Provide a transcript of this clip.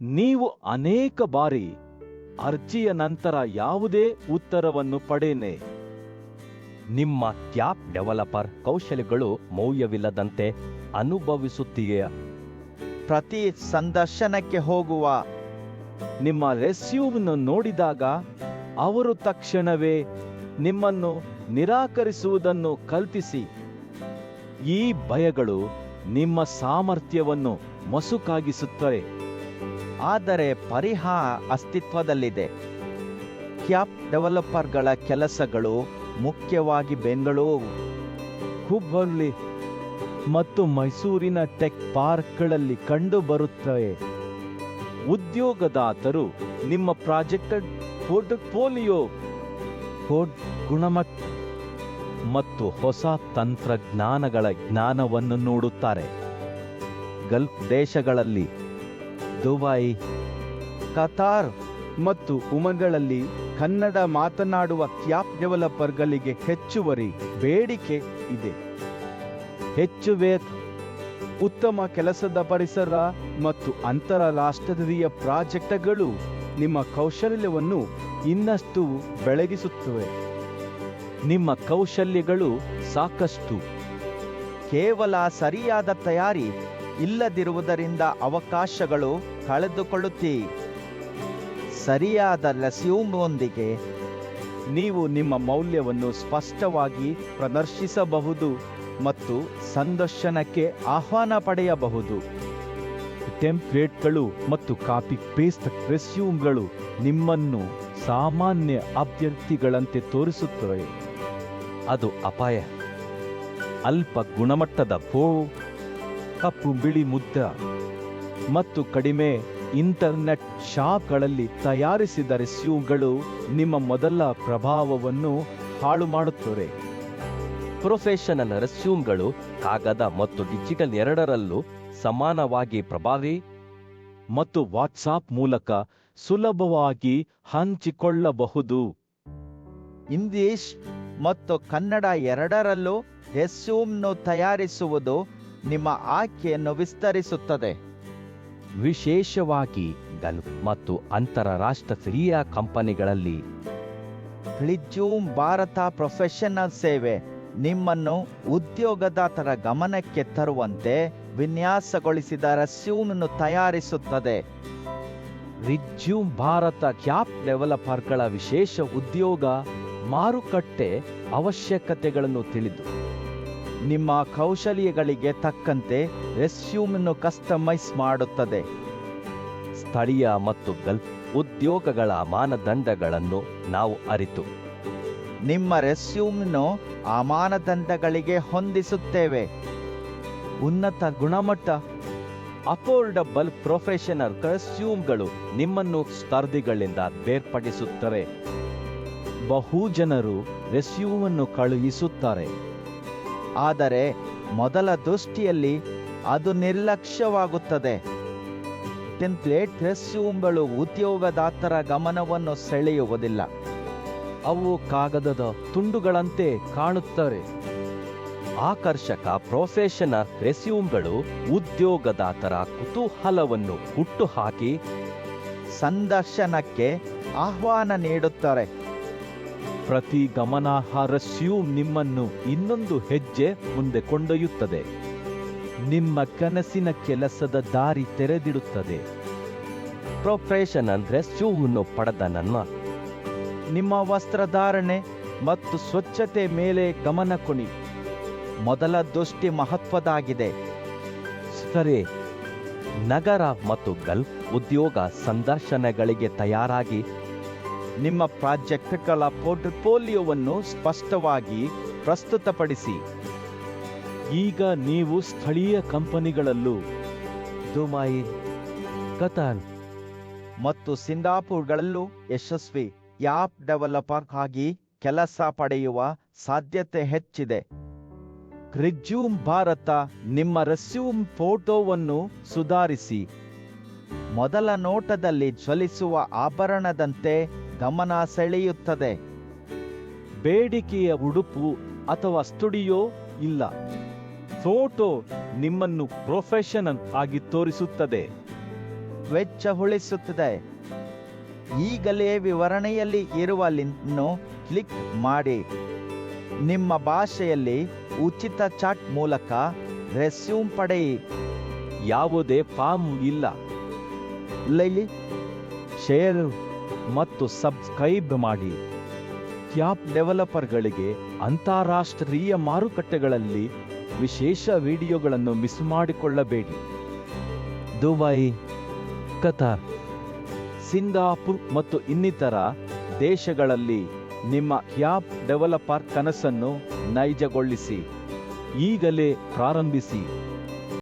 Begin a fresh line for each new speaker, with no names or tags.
ನೀವು ಅನೇಕ ಬಾರಿ ಅರ್ಜಿಯ ನಂತರ ಯಾವುದೇ ಉತ್ತರವನ್ನು ಪಡೆನೆ.
ನಿಮ್ಮ ಆ್ಯಪ್ ಡೆವಲಪರ್ ಕೌಶಲ್ಯಗಳು ಮೌಲ್ಯವಿಲ್ಲದಂತೆ ಅನುಭವಿಸುತ್ತೀಯಾ?
ಪ್ರತಿ ಸಂದರ್ಶನಕ್ಕೆ ಹೋಗುವ
ನಿಮ್ಮ ರೆಸ್ಯೂಮ್ನ್ನು ನೋಡಿದಾಗ ಅವರು ತಕ್ಷಣವೇ ನಿಮ್ಮನ್ನು ನಿರಾಕರಿಸುವುದನ್ನು ಕಲ್ಪಿಸಿ. ಈ ಭಯಗಳು ನಿಮ್ಮ ಸಾಮರ್ಥ್ಯವನ್ನು ಮಸುಕಾಗಿಸುತ್ತವೆ.
ಆದರೆ ಪರಿಹಾರ ಅಸ್ತಿತ್ವದಲ್ಲಿದೆ. ಆ್ಯಪ್ ಡೆವಲಪರ್ಗಳ ಕೆಲಸಗಳು ಮುಖ್ಯವಾಗಿ ಬೆಂಗಳೂರು,
ಹುಬ್ಬಳ್ಳಿ ಮತ್ತು ಮೈಸೂರಿನ ಟೆಕ್ ಪಾರ್ಕ್ಗಳಲ್ಲಿ ಕಂಡುಬರುತ್ತವೆ. ಉದ್ಯೋಗದಾತರು ನಿಮ್ಮ ಪ್ರಾಜೆಕ್ಟ್ ಪೋರ್ಟ್ಫೋಲಿಯೋ, ಕೋಡ್ ಗುಣಮಟ್ಟ ಮತ್ತು ಹೊಸ ತಂತ್ರಜ್ಞಾನಗಳ ಜ್ಞಾನವನ್ನು ನೋಡುತ್ತಾರೆ.
ಗಲ್ಫ್ ದೇಶಗಳಲ್ಲಿ, ದುಬೈ, ಕತಾರ್ ಮತ್ತು ಉಮನ್ಗಳಲ್ಲಿ ಕನ್ನಡ ಮಾತನಾಡುವ ಆ್ಯಪ್ ಡೆವಲಪರ್ಗಳಿಗೆ ಹೆಚ್ಚುವರಿ ಬೇಡಿಕೆ ಇದೆ. ಹೆಚ್ಚು ಉತ್ತಮ ಕೆಲಸದ ಪರಿಸರ ಮತ್ತು ಅಂತಾರಾಷ್ಟ್ರೀಯ ಪ್ರಾಜೆಕ್ಟ್ಗಳು ನಿಮ್ಮ ಕೌಶಲ್ಯವನ್ನು ಇನ್ನಷ್ಟು ಬೆಳಗಿಸುತ್ತವೆ.
ನಿಮ್ಮ ಕೌಶಲ್ಯಗಳು ಸಾಕಷ್ಟು.
ಕೇವಲ ಸರಿಯಾದ ತಯಾರಿ ಇಲ್ಲದಿರುವುದರಿಂದ ಅವಕಾಶಗಳು ಕಳೆದುಕೊಳ್ಳುತ್ತೀರಿ. ಸರಿಯಾದ ರೆಸ್ಯೂಮ್ನೊಂದಿಗೆ ನೀವು ನಿಮ್ಮ ಮೌಲ್ಯವನ್ನು ಸ್ಪಷ್ಟವಾಗಿ ಪ್ರದರ್ಶಿಸಬಹುದು ಮತ್ತು ಸಂದರ್ಶನಕ್ಕೆ ಆಹ್ವಾನ ಪಡೆಯಬಹುದು.
ಟೆಂಪ್ಲೇಟ್ಗಳು ಮತ್ತು ಕಾಪಿ ಪೇಸ್ಟ್ ರೆಸ್ಯೂಮ್ಗಳು ನಿಮ್ಮನ್ನು ಸಾಮಾನ್ಯ ಅಭ್ಯರ್ಥಿಗಳಂತೆ ತೋರಿಸುತ್ತವೆ.
ಅದು ಅಪಾಯ.
ಅಲ್ಪ ಗುಣಮಟ್ಟದ ಕಪ್ಪು ಬಿಳಿ ಮುದ್ರ ಮತ್ತು ಕಡಿಮೆ ಇಂಟರ್ನೆಟ್ ಶಾಪ್ಗಳಲ್ಲಿ ತಯಾರಿಸಿದ ರೆಸ್ಯೂಮ್ಗಳು ನಿಮ್ಮ ಮೊದಲ ಪ್ರಭಾವವನ್ನು ಹಾಳು ಮಾಡುತ್ತವೆ.
ಪ್ರೊಫೆಷನಲ್ ರೆಸ್ಯೂಮ್ಗಳು ಕಾಗದ ಮತ್ತು ಡಿಜಿಟಲ್ ಎರಡರಲ್ಲೂ ಸಮಾನವಾಗಿ ಪ್ರಭಾವಿ
ಮತ್ತು ವಾಟ್ಸಾಪ್ ಮೂಲಕ ಸುಲಭವಾಗಿ ಹಂಚಿಕೊಳ್ಳಬಹುದು.
ಇಂಗ್ಲಿಷ್ ಮತ್ತು ಕನ್ನಡ ಎರಡರಲ್ಲೂ ರೆಸ್ಯೂಮ್ను ತಯಾರಿಸುವುದು ನಿಮ್ಮ ಆಯ್ಕೆಯನ್ನು ವಿಸ್ತರಿಸುತ್ತದೆ.
ವಿಶೇಷವಾಗಿ ಗಲ್ಫ್ ಮತ್ತು ಅಂತಾರಾಷ್ಟ್ರೀಯ ಕಂಪನಿಗಳಲ್ಲಿ.
ರಿಜ್ಯೂಮ್ ಭಾರತ ಪ್ರೊಫೆಷನಲ್ ಸೇವೆ ನಿಮ್ಮನ್ನು ಉದ್ಯೋಗದಾತರ ಗಮನಕ್ಕೆ ತರುವಂತೆ ವಿನ್ಯಾಸಗೊಳಿಸಿದ ರೆಸ್ಯೂಮ್ను ತಯಾರಿಸುತ್ತದೆ.
ರಿಜ್ಯೂಮ್ ಭಾರತ ಆ್ಯಪ್ ಡೆವಲಪರ್ಗಳ ವಿಶೇಷ ಉದ್ಯೋಗ ಮಾರುಕಟ್ಟೆ ಅವಶ್ಯಕತೆಗಳನ್ನು ತಿಳಿದು
ನಿಮ್ಮ ಕೌಶಲ್ಯಗಳಿಗೆ ತಕ್ಕಂತೆ ರೆಸ್ಯೂಮ್ను ಕಸ್ಟಮೈಸ್ ಮಾಡುತ್ತದೆ.
ಸ್ಥಳೀಯ ಮತ್ತು ಗಲ್ಫ್ ಉದ್ಯೋಗಗಳ ಮಾನದಂಡಗಳನ್ನು ನಾವು ಅರಿತು
ನಿಮ್ಮ ರೆಸ್ಯೂಮ್ను ಆ ಮಾನದಂಡಗಳಿಗೆ ಹೊಂದಿಸುತ್ತೇವೆ.
ಉನ್ನತ ಗುಣಮಟ್ಟ ಅಫೋರ್ಡಬಲ್ ಪ್ರೊಫೆಷನಲ್ ರೆಸ್ಯೂಮ್ಗಳು ನಿಮ್ಮನ್ನು ಸ್ಪರ್ಧಿಗಳಿಂದ ಬೇರ್ಪಡಿಸುತ್ತವೆ. ಬಹು ಜನರು ರೆಸ್ಯೂಮನ್ನು ಕಳುಹಿಸುತ್ತಾರೆ,
ಆದರೆ ಮೊದಲ ದೃಷ್ಟಿಯಲ್ಲಿ ಅದು ನಿರ್ಲಕ್ಷ್ಯವಾಗುತ್ತದೆ. ಟೆಂಪ್ಲೇಟ್ ರೆಸ್ಯೂಮ್ಗಳು ಉದ್ಯೋಗದಾತರ ಗಮನವನ್ನು ಸೆಳೆಯುವುದಿಲ್ಲ.
ಅವು ಕಾಗದದ ತುಂಡುಗಳಂತೆ ಕಾಣುತ್ತವೆ.
ಆಕರ್ಷಕ ಪ್ರೊಫೆಷನಲ್ ರೆಸ್ಯೂಮ್ಗಳು ಉದ್ಯೋಗದಾತರ ಕುತೂಹಲವನ್ನು ಹುಟ್ಟುಹಾಕಿ
ಸಂದರ್ಶನಕ್ಕೆ ಆಹ್ವಾನ ನೀಡುತ್ತಾರೆ.
ಪ್ರತಿ ಗಮನಾರ್ಹ ರೆಸ್ಯೂಮ್ ನಿಮ್ಮನ್ನು ಇನ್ನೊಂದು ಹೆಜ್ಜೆ ಮುಂದೆ ಕೊಂಡೊಯ್ಯುತ್ತದೆ. ನಿಮ್ಮ ಕನಸಿನ ಕೆಲಸದ ದಾರಿ ತೆರೆದಿಡುತ್ತದೆ.
ಪ್ರೊಫೆಷನಲ್ ರೆಸ್ಯೂಮ್ನ್ನು ಪಡೆದ
ನಿಮ್ಮ ವಸ್ತ್ರಧಾರಣೆ ಮತ್ತು ಸ್ವಚ್ಛತೆ ಮೇಲೆ ಗಮನ ಕೊಡಿ. ಮೊದಲ ದೃಷ್ಟಿ ಮಹತ್ವದಾಗಿದೆ.
ಸರಿ, ನಗರ ಮತ್ತು ಗಲ್ಫ್ ಉದ್ಯೋಗ ಸಂದರ್ಶನಗಳಿಗೆ ತಯಾರಾಗಿ
ನಿಮ್ಮ ಪ್ರಾಜೆಕ್ಟ್ಗಳ ಪೋರ್ಟ್ಫೋಲಿಯೋವನ್ನು ಸ್ಪಷ್ಟವಾಗಿ ಪ್ರಸ್ತುತಪಡಿಸಿ.
ಈಗ ನೀವು ಸ್ಥಳೀಯ ಕಂಪನಿಗಳಲ್ಲೂ
ದುಬೈ, ಕತಾರ್
ಮತ್ತು ಸಿಂಗಾಪುರ್ಗಳಲ್ಲೂ ಯಶಸ್ವಿ ಆ್ಯಪ್ ಡೆವಲಪರ್ ಆಗಿ ಕೆಲಸ ಪಡೆಯುವ ಸಾಧ್ಯತೆ ಹೆಚ್ಚಿದೆ.
ರಿಜ್ಯೂಮ್ ಭಾರತ ನಿಮ್ಮ ರೆಸ್ಯೂಮ್ ಫೋಟೋವನ್ನು ಸುಧಾರಿಸಿ.
ಮೊದಲ ನೋಟದಲ್ಲಿ ಜ್ವಲಿಸುವ ಆಭರಣದಂತೆ ಗಮನ ಸೆಳೆಯುತ್ತದೆ.
ಬೇಡಿಕೆಯ ಉಡುಪು ಅಥವಾ ಸ್ಟುಡಿಯೋ ಇಲ್ಲ. ಫೋಟೋ ನಿಮ್ಮನ್ನು ಪ್ರೊಫೆಷನಲ್ ಆಗಿ ತೋರಿಸುತ್ತದೆ.
ವೆಚ್ಚ ಉಳಿಸುತ್ತದೆ. ಈಗಲೇ ವಿವರಣೆಯಲ್ಲಿ ಇರುವ ಲಿಂಕ್ನ್ನು ಕ್ಲಿಕ್ ಮಾಡಿ. ನಿಮ್ಮ ಭಾಷೆಯಲ್ಲಿ ಉಚಿತ ಚಾಟ್ ಮೂಲಕ ರೆಸ್ಯೂಮ್ ಪಡೆಯಿ.
ಯಾವುದೇ ಫಾರ್ಮ್ ಇಲ್ಲ.
ಲೈಕ್,
ಶೇರ್ ಮತ್ತು ಸಬ್ಸ್ಕ್ರೈಬ್ ಮಾಡಿ. ಆ್ಯಪ್ ಡೆವಲಪರ್ಗಳಿಗೆ ಅಂತಾರಾಷ್ಟ್ರೀಯ ಮಾರುಕಟ್ಟೆಗಳಲ್ಲಿ ವಿಶೇಷ ವಿಡಿಯೋಗಳನ್ನು ಮಿಸ್ ಮಾಡಿಕೊಳ್ಳಬೇಡಿ.
ದುಬೈ, ಕತಾರ್,
ಸಿಂಗಾಪುರ್ ಮತ್ತು ಇನ್ನಿತರ ದೇಶಗಳಲ್ಲಿ ನಿಮ್ಮ ಆ್ಯಪ್ ಡೆವಲಪರ್ ಕನಸನ್ನು ನೈಜಗೊಳಿಸಿ. ಈಗಲೇ ಪ್ರಾರಂಭಿಸಿ.